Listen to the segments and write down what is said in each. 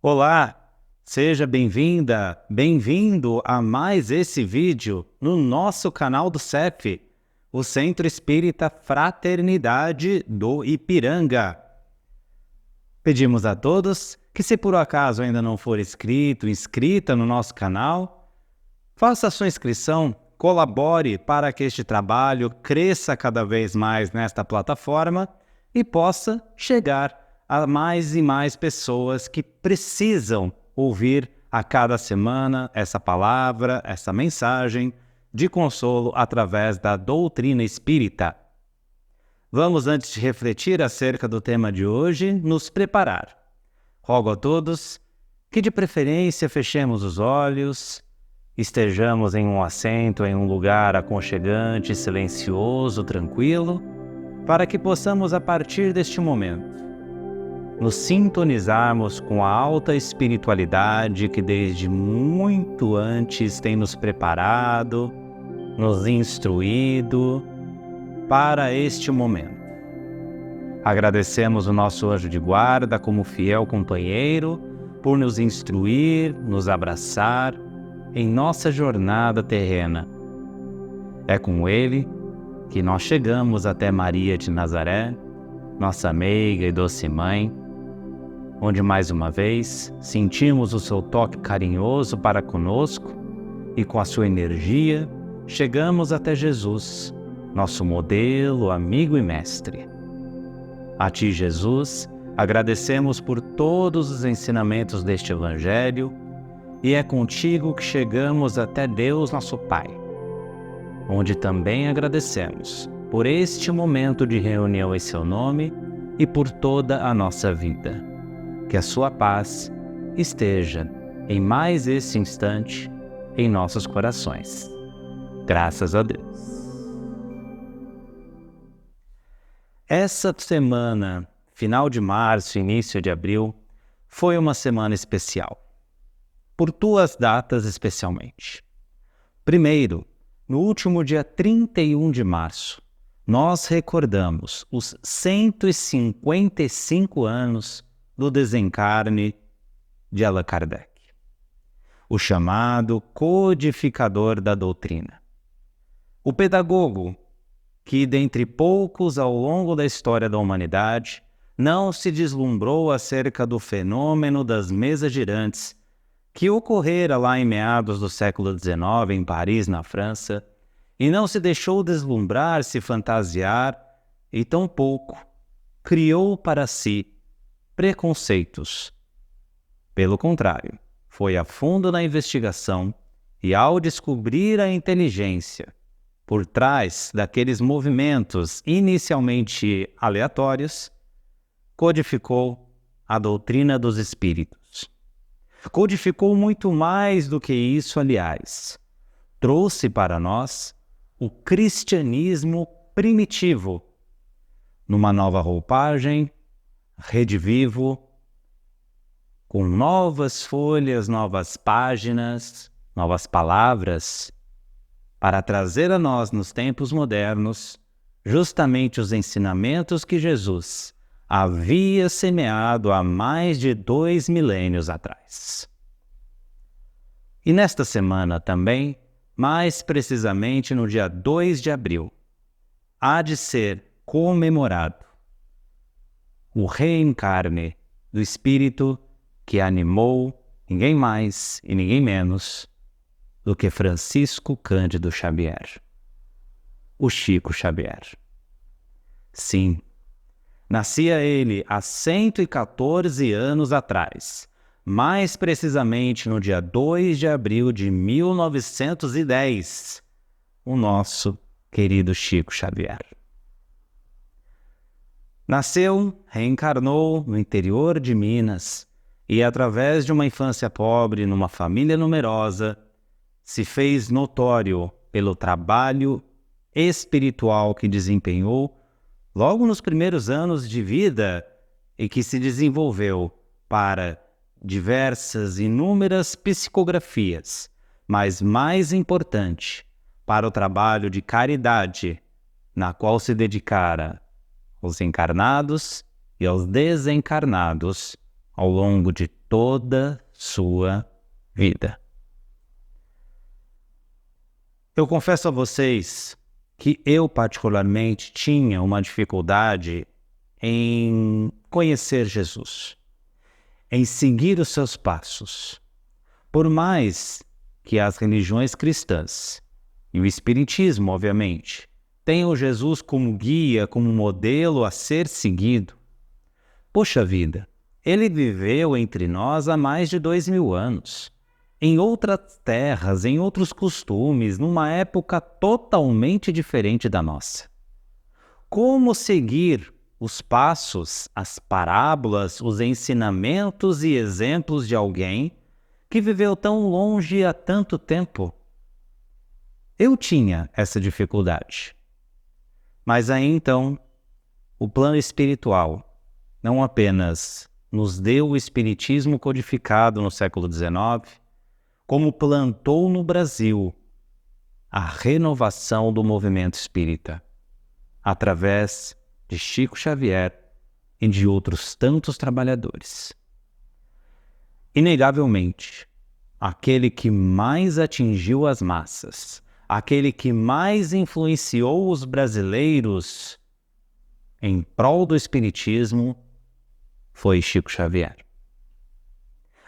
Olá, seja bem-vinda, bem-vindo a mais esse vídeo no nosso canal do CEF, o Centro Espírita Fraternidade do Ipiranga. Pedimos a todos que, se por acaso ainda não for inscrita no nosso canal, faça a sua inscrição, colabore para que este trabalho cresça cada vez mais nesta plataforma e possa chegar a mais e mais pessoas que precisam ouvir a cada semana essa palavra, essa mensagem de consolo através da doutrina espírita. Vamos, antes de refletir acerca do tema de hoje, nos preparar. Rogo a todos que, de preferência, fechemos os olhos, estejamos em um assento, em um lugar aconchegante, silencioso, tranquilo, para que possamos, a partir deste momento, nos sintonizarmos com a alta espiritualidade que desde muito antes tem nos preparado, nos instruído para este momento. Agradecemos o nosso anjo de guarda como fiel companheiro por nos instruir, nos abraçar em nossa jornada terrena. É com ele que nós chegamos até Maria de Nazaré, nossa meiga e doce mãe, onde mais uma vez sentimos o seu toque carinhoso para conosco e com a sua energia chegamos até Jesus, nosso modelo, amigo e mestre. A ti, Jesus, agradecemos por todos os ensinamentos deste Evangelho e é contigo que chegamos até Deus, nosso Pai, onde também agradecemos por este momento de reunião em seu nome e por toda a nossa vida. Que a sua paz esteja em mais esse instante em nossos corações. Graças a Deus. Essa semana, final de março, início de abril, foi uma semana especial. Por duas datas especialmente. Primeiro, no último dia 31 de março, nós recordamos os 155 anos do desencarne de Allan Kardec, o chamado codificador da doutrina. O pedagogo que, dentre poucos ao longo da história da humanidade, não se deslumbrou acerca do fenômeno das mesas girantes que ocorrera lá em meados do século XIX em Paris, na França, e não se deixou deslumbrar, se fantasiar, e tampouco criou para si preconceitos. Pelo contrário, foi a fundo na investigação e, ao descobrir a inteligência por trás daqueles movimentos inicialmente aleatórios, codificou a doutrina dos espíritos. Codificou muito mais do que isso, aliás. Trouxe para nós o cristianismo primitivo, numa nova roupagem, Rede Vivo, com novas folhas, novas páginas, novas palavras, para trazer a nós, nos tempos modernos, justamente os ensinamentos que Jesus havia semeado há mais de 2 milênios atrás. E nesta semana também, mais precisamente no dia 2 de abril, há de ser comemorado o reencarne do espírito que animou ninguém mais e ninguém menos do que Francisco Cândido Xavier, o Chico Xavier. Sim, nascia ele há 114 anos atrás, mais precisamente no dia 2 de abril de 1910, o nosso querido Chico Xavier. Nasceu, reencarnou no interior de Minas e, através de uma infância pobre, numa família numerosa, se fez notório pelo trabalho espiritual que desempenhou logo nos primeiros anos de vida e que se desenvolveu para diversas, inúmeras psicografias, mas mais importante, para o trabalho de caridade, na qual se dedicara aos encarnados e aos desencarnados ao longo de toda sua vida. Eu confesso a vocês que eu particularmente tinha uma dificuldade em conhecer Jesus, em seguir os seus passos. Por mais que as religiões cristãs e o Espiritismo, obviamente, tenham Jesus como guia, como modelo a ser seguido, poxa vida, ele viveu entre nós há mais de 2000 anos, em outras terras, em outros costumes, numa época totalmente diferente da nossa. Como seguir os passos, as parábolas, os ensinamentos e exemplos de alguém que viveu tão longe há tanto tempo? Eu tinha essa dificuldade. Mas aí então, o plano espiritual não apenas nos deu o espiritismo codificado no século XIX, como plantou no Brasil a renovação do movimento espírita, através de Chico Xavier e de outros tantos trabalhadores. Inegavelmente, aquele que mais atingiu as massas, aquele que mais influenciou os brasileiros em prol do espiritismo foi Chico Xavier.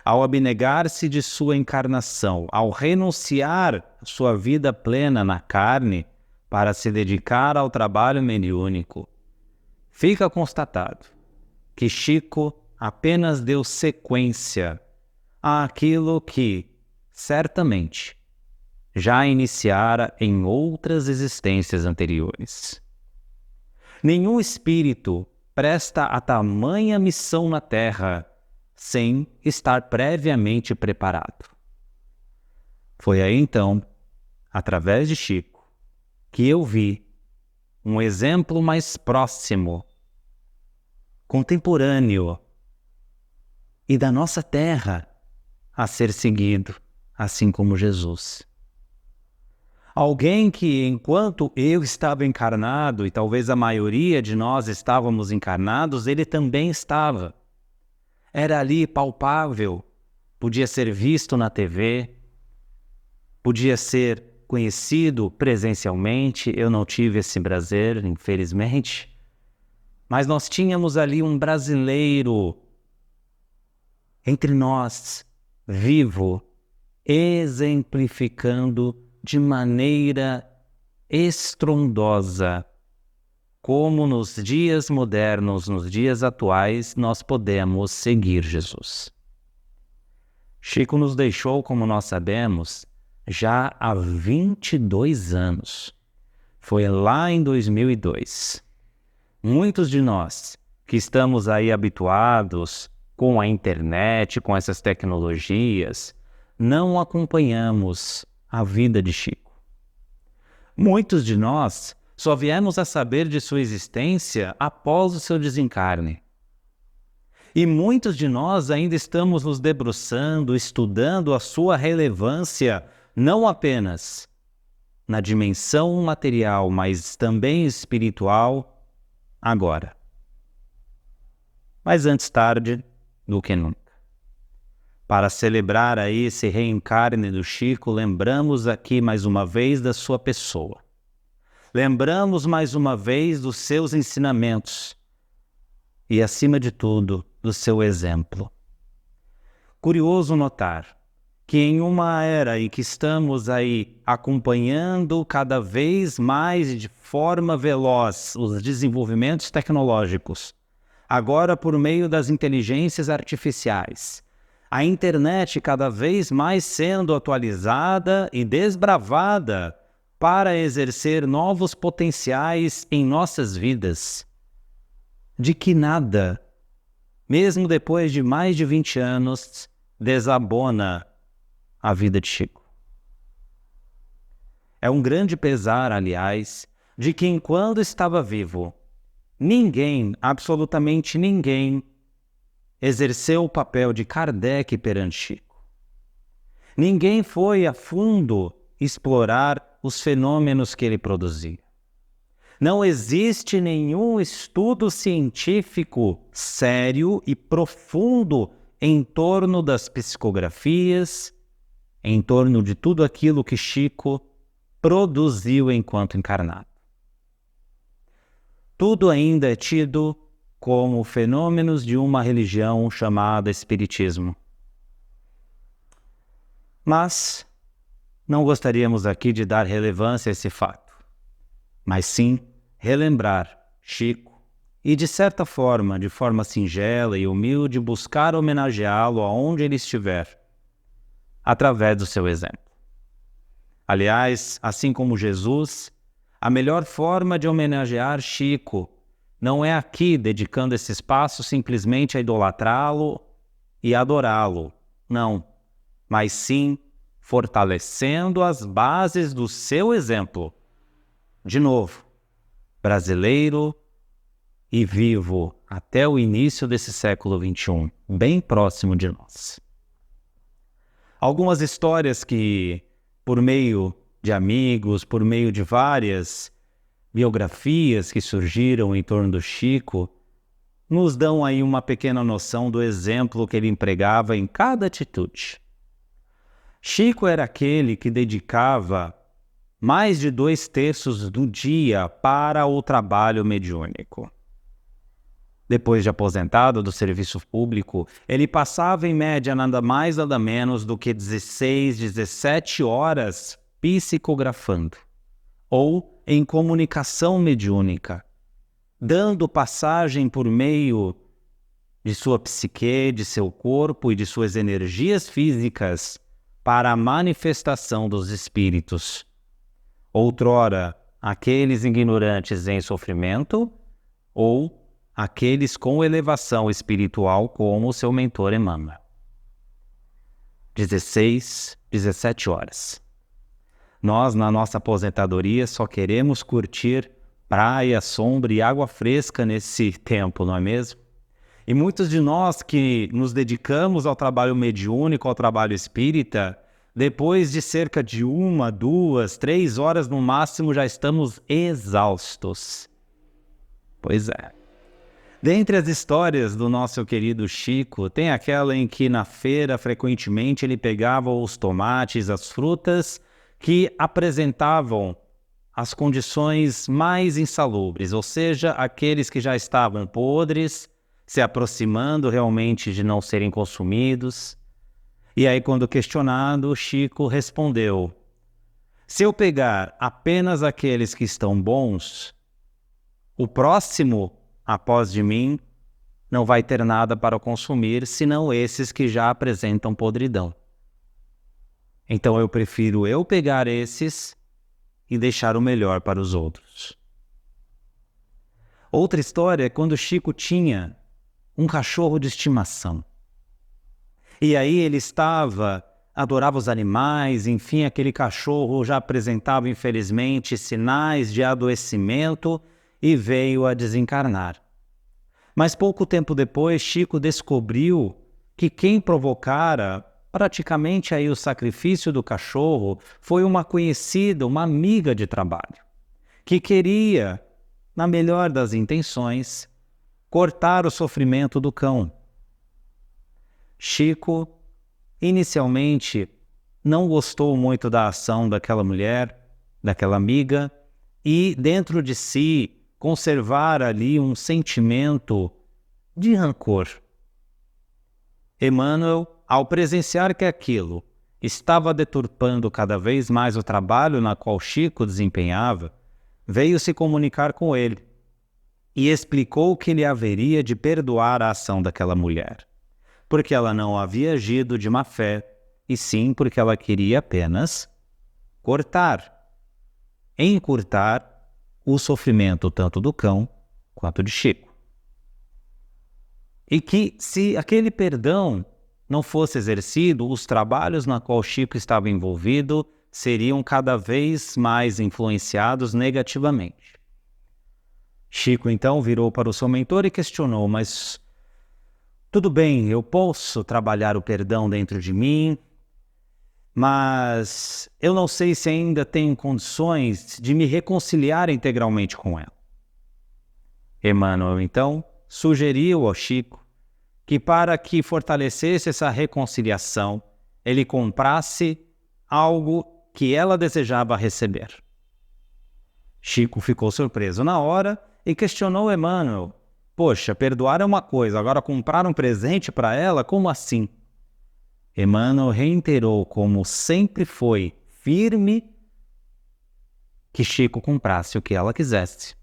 Ao abnegar-se de sua encarnação, ao renunciar à sua vida plena na carne para se dedicar ao trabalho mediúnico, fica constatado que Chico apenas deu sequência àquilo que, certamente, já iniciara em outras existências anteriores. Nenhum espírito presta a tamanha missão na Terra sem estar previamente preparado. Foi aí então, através de Chico, que eu vi um exemplo mais próximo, contemporâneo e da nossa terra a ser seguido, assim como Jesus. Alguém que, enquanto eu estava encarnado, e talvez a maioria de nós estávamos encarnados, ele também estava. Era ali palpável, podia ser visto na TV, podia ser conhecido presencialmente. Eu não tive esse prazer, infelizmente, mas nós tínhamos ali um brasileiro entre nós, vivo, exemplificando de maneira estrondosa como nos dias modernos, nos dias atuais, nós podemos seguir Jesus. Chico nos deixou, como nós sabemos, já há 22 anos. Foi lá em 2002. Muitos de nós que estamos aí habituados com a internet, com essas tecnologias, não acompanhamos a vida de Chico. Muitos de nós só viemos a saber de sua existência após o seu desencarne. E muitos de nós ainda estamos nos debruçando, estudando a sua relevância, não apenas na dimensão material, mas também espiritual, agora. Mas antes tarde do que nunca. Para celebrar aí esse reencarne do Chico, lembramos aqui mais uma vez da sua pessoa. Lembramos mais uma vez dos seus ensinamentos e, acima de tudo, do seu exemplo. Curioso notar que em uma era em que estamos aí acompanhando cada vez mais de forma veloz os desenvolvimentos tecnológicos, agora por meio das inteligências artificiais, a internet cada vez mais sendo atualizada e desbravada para exercer novos potenciais em nossas vidas, de que nada, mesmo depois de mais de 20 anos, desabona a vida de Chico. É um grande pesar, aliás, de que enquanto estava vivo, ninguém, absolutamente ninguém, exerceu o papel de Kardec perante Chico. Ninguém foi a fundo explorar os fenômenos que ele produzia. Não existe nenhum estudo científico sério e profundo em torno das psicografias, em torno de tudo aquilo que Chico produziu enquanto encarnado. Tudo ainda é tido como fenômenos de uma religião chamada Espiritismo. Mas não gostaríamos aqui de dar relevância a esse fato, mas sim relembrar Chico e, de certa forma, de forma singela e humilde, buscar homenageá-lo aonde ele estiver, através do seu exemplo. Aliás, assim como Jesus, a melhor forma de homenagear Chico não é aqui dedicando esse espaço simplesmente a idolatrá-lo e adorá-lo, não, mas sim fortalecendo as bases do seu exemplo. De novo, brasileiro e vivo até o início desse século XXI, bem próximo de nós. Algumas histórias que, por meio de amigos, por meio de várias biografias que surgiram em torno do Chico, nos dão aí uma pequena noção do exemplo que ele empregava em cada atitude. Chico era aquele que dedicava mais de 2/3 do dia para o trabalho mediúnico. Depois de aposentado do serviço público, ele passava em média nada mais nada menos do que 16, 17 horas psicografando, ou em comunicação mediúnica, dando passagem por meio de sua psique, de seu corpo e de suas energias físicas para a manifestação dos espíritos. Outrora, aqueles ignorantes em sofrimento, ou aqueles com elevação espiritual, como o seu mentor Emmanuel. 16, 17 horas. Nós, na nossa aposentadoria, só queremos curtir praia, sombra e água fresca nesse tempo, não é mesmo? E muitos de nós que nos dedicamos ao trabalho mediúnico, ao trabalho espírita, depois de cerca de 1, 2, 3 horas no máximo, já estamos exaustos. Pois é. Dentre as histórias do nosso querido Chico, tem aquela em que na feira, frequentemente, ele pegava os tomates, as frutas que apresentavam as condições mais insalubres, ou seja, aqueles que já estavam podres, se aproximando realmente de não serem consumidos. E aí, quando questionado, Chico respondeu: se eu pegar apenas aqueles que estão bons, o próximo após de mim não vai ter nada para consumir, senão esses que já apresentam podridão. Então eu prefiro eu pegar esses e deixar o melhor para os outros. Outra história é quando Chico tinha um cachorro de estimação. E aí ele adorava os animais, enfim, aquele cachorro já apresentava, infelizmente, sinais de adoecimento e veio a desencarnar. Mas pouco tempo depois, Chico descobriu que quem provocara praticamente aí o sacrifício do cachorro foi uma conhecida, uma amiga de trabalho, que queria, na melhor das intenções, cortar o sofrimento do cão. Chico, inicialmente, não gostou muito da ação daquela mulher, daquela amiga, e dentro de si conservar ali um sentimento de rancor. Emmanuel, ao presenciar que aquilo estava deturpando cada vez mais o trabalho na qual Chico desempenhava, veio se comunicar com ele e explicou que ele haveria de perdoar a ação daquela mulher, porque ela não havia agido de má fé, e sim porque ela queria apenas encurtar o sofrimento tanto do cão quanto de Chico. E que, se aquele perdão não fosse exercido, os trabalhos na qual Chico estava envolvido seriam cada vez mais influenciados negativamente. Chico, então, virou para o seu mentor e questionou: mas tudo bem, eu posso trabalhar o perdão dentro de mim, mas eu não sei se ainda tenho condições de me reconciliar integralmente com ela. Emmanuel, então, sugeriu ao Chico que para que fortalecesse essa reconciliação, ele comprasse algo que ela desejava receber. Chico ficou surpreso na hora e questionou Emmanuel. Poxa, perdoar é uma coisa, agora comprar um presente para ela, como assim? Emmanuel reiterou, como sempre foi, firme, que Chico comprasse o que ela quisesse.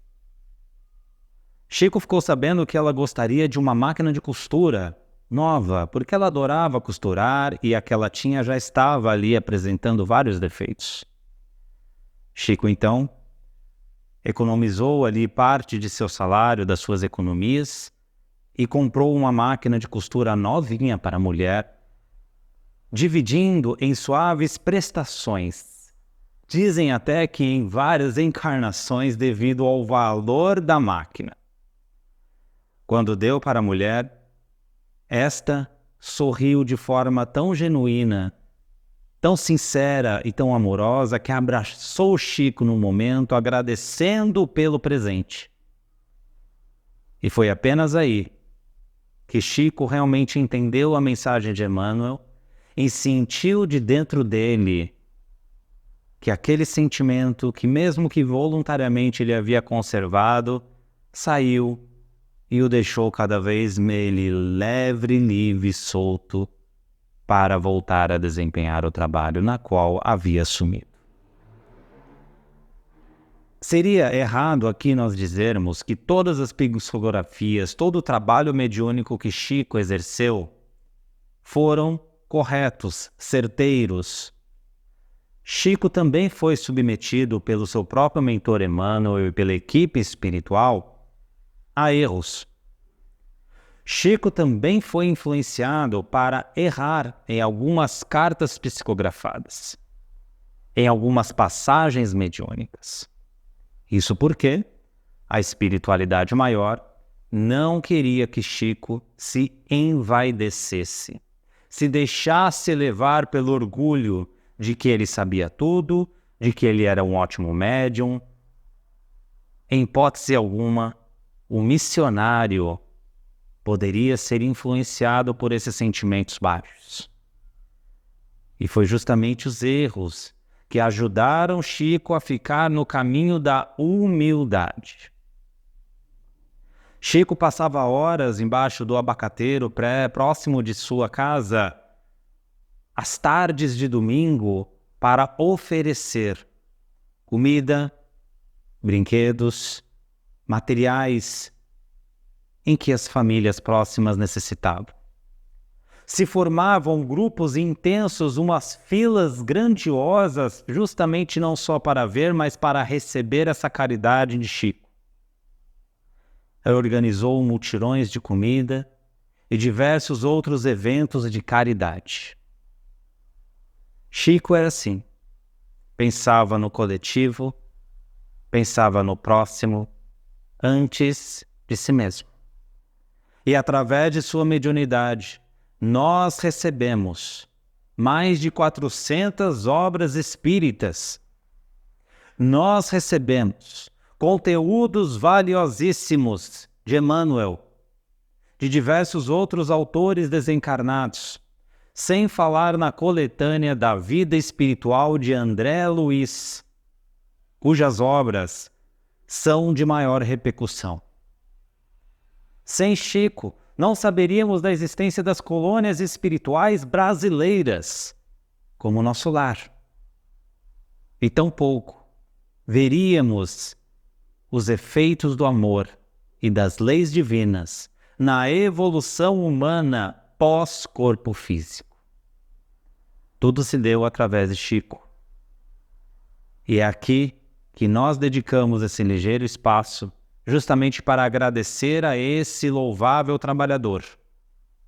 Chico ficou sabendo que ela gostaria de uma máquina de costura nova, porque ela adorava costurar e a que ela tinha já estava ali apresentando vários defeitos. Chico, então, economizou ali parte de seu salário, das suas economias, e comprou uma máquina de costura novinha para a mulher, dividindo em suaves prestações. Dizem até que em várias encarnações devido ao valor da máquina. Quando deu para a mulher, esta sorriu de forma tão genuína, tão sincera e tão amorosa que abraçou Chico no momento, agradecendo pelo presente. E foi apenas aí que Chico realmente entendeu a mensagem de Emmanuel e sentiu de dentro dele que aquele sentimento, que mesmo que voluntariamente ele havia conservado, saiu e o deixou cada vez ele leve, livre e solto para voltar a desempenhar o trabalho na qual havia assumido. Seria errado aqui nós dizermos que todas as psicografias, todo o trabalho mediúnico que Chico exerceu foram corretos, certeiros. Chico também foi submetido pelo seu próprio mentor Emmanuel e pela equipe espiritual a erros. Chico também foi influenciado para errar em algumas cartas psicografadas, em algumas passagens mediúnicas. Isso porque a espiritualidade maior não queria que Chico se envaidecesse, se deixasse levar pelo orgulho de que ele sabia tudo, de que ele era um ótimo médium. Em hipótese alguma, o missionário poderia ser influenciado por esses sentimentos baixos. E foi justamente os erros que ajudaram Chico a ficar no caminho da humildade. Chico passava horas embaixo do abacateiro próximo de sua casa, às tardes de domingo, para oferecer comida, brinquedos, materiais em que as famílias próximas necessitavam. Se formavam grupos intensos, umas filas grandiosas, justamente não só para ver, mas para receber essa caridade de Chico. Ele organizou mutirões de comida e diversos outros eventos de caridade. Chico era assim, pensava no coletivo, pensava no próximo, antes de si mesmo. E através de sua mediunidade, nós recebemos mais de 400 obras espíritas. Nós recebemos conteúdos valiosíssimos de Emmanuel, de diversos outros autores desencarnados, sem falar na coletânea da vida espiritual de André Luiz, cujas obras são de maior repercussão. Sem Chico, não saberíamos da existência das colônias espirituais brasileiras, como nosso lar. E tampouco veríamos os efeitos do amor e das leis divinas na evolução humana pós-corpo físico. Tudo se deu através de Chico. E é aqui que nós dedicamos esse ligeiro espaço justamente para agradecer a esse louvável trabalhador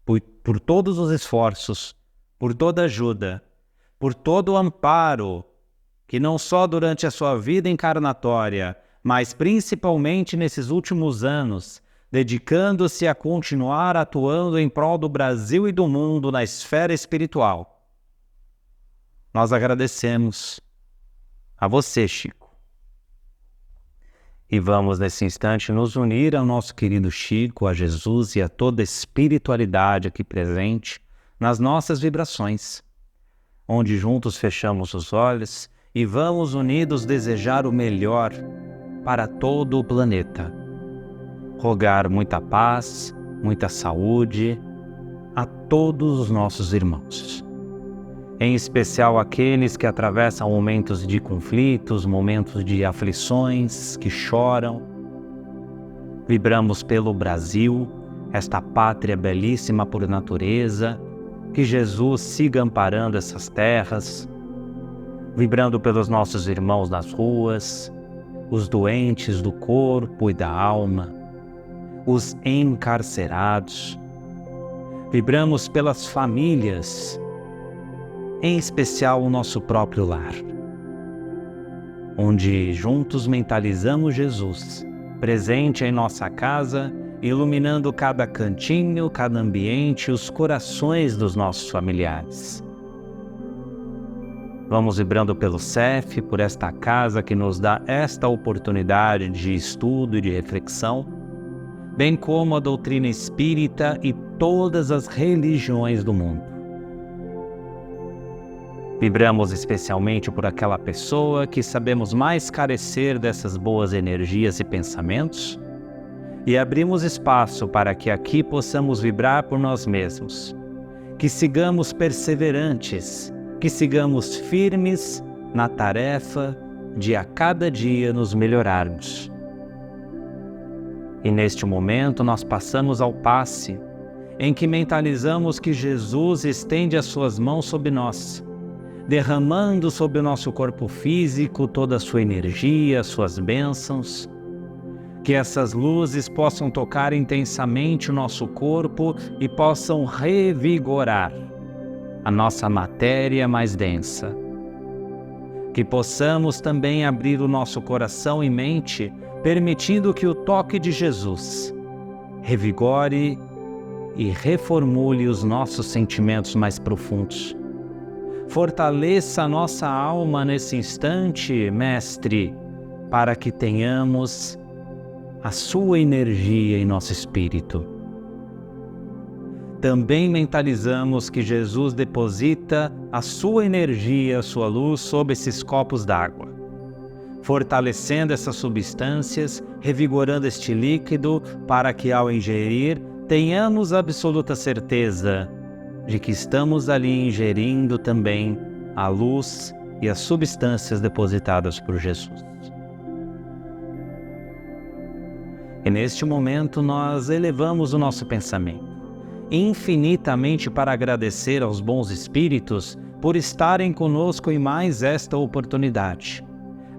por todos os esforços, por toda ajuda, por todo o amparo que não só durante a sua vida encarnatória, mas principalmente nesses últimos anos, dedicando-se a continuar atuando em prol do Brasil e do mundo na esfera espiritual. Nós agradecemos a você, Chico. E vamos, nesse instante, nos unir ao nosso querido Chico, a Jesus e a toda a espiritualidade aqui presente nas nossas vibrações, onde juntos fechamos os olhos e vamos unidos desejar o melhor para todo o planeta. Rogar muita paz, muita saúde a todos os nossos irmãos. Em especial aqueles que atravessam momentos de conflitos, momentos de aflições, que choram. Vibramos pelo Brasil, esta pátria belíssima por natureza, que Jesus siga amparando essas terras, vibrando pelos nossos irmãos nas ruas, os doentes do corpo e da alma, os encarcerados. Vibramos pelas famílias, em especial o nosso próprio lar, onde juntos mentalizamos Jesus, presente em nossa casa, iluminando cada cantinho, cada ambiente, os corações dos nossos familiares. Vamos vibrando pelo CEF, por esta casa que nos dá esta oportunidade de estudo e de reflexão, bem como a doutrina espírita e todas as religiões do mundo. Vibramos especialmente por aquela pessoa que sabemos mais carecer dessas boas energias e pensamentos e abrimos espaço para que aqui possamos vibrar por nós mesmos, que sigamos perseverantes, que sigamos firmes na tarefa de a cada dia nos melhorarmos. E neste momento nós passamos ao passe, em que mentalizamos que Jesus estende as suas mãos sobre nós, derramando sobre o nosso corpo físico toda a sua energia, suas bênçãos, que essas luzes possam tocar intensamente o nosso corpo e possam revigorar a nossa matéria mais densa. Que possamos também abrir o nosso coração e mente, permitindo que o toque de Jesus revigore e reformule os nossos sentimentos mais profundos. Fortaleça a nossa alma nesse instante, Mestre, para que tenhamos a sua energia em nosso espírito. Também mentalizamos que Jesus deposita a sua energia, a sua luz sobre esses copos d'água, fortalecendo essas substâncias, revigorando este líquido, para que ao ingerir tenhamos absoluta certeza de que estamos ali ingerindo também a luz e as substâncias depositadas por Jesus. E neste momento nós elevamos o nosso pensamento infinitamente para agradecer aos bons espíritos por estarem conosco em mais esta oportunidade.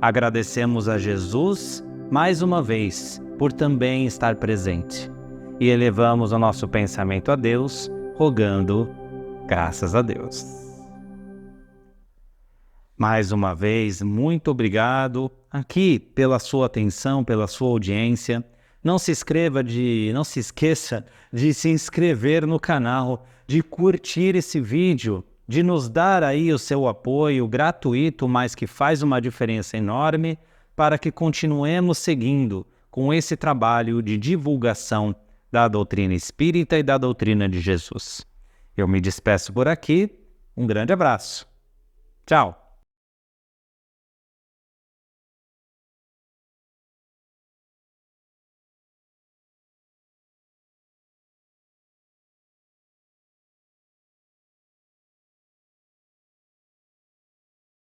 Agradecemos a Jesus mais uma vez por também estar presente e elevamos o nosso pensamento a Deus, rogando graças a Deus. Mais uma vez, muito obrigado aqui pela sua atenção, pela sua audiência. Não se esqueça de se inscrever no canal, de curtir esse vídeo, de nos dar aí o seu apoio gratuito, mas que faz uma diferença enorme para que continuemos seguindo com esse trabalho de divulgação da doutrina espírita e da doutrina de Jesus. Eu me despeço por aqui, um grande abraço. Tchau!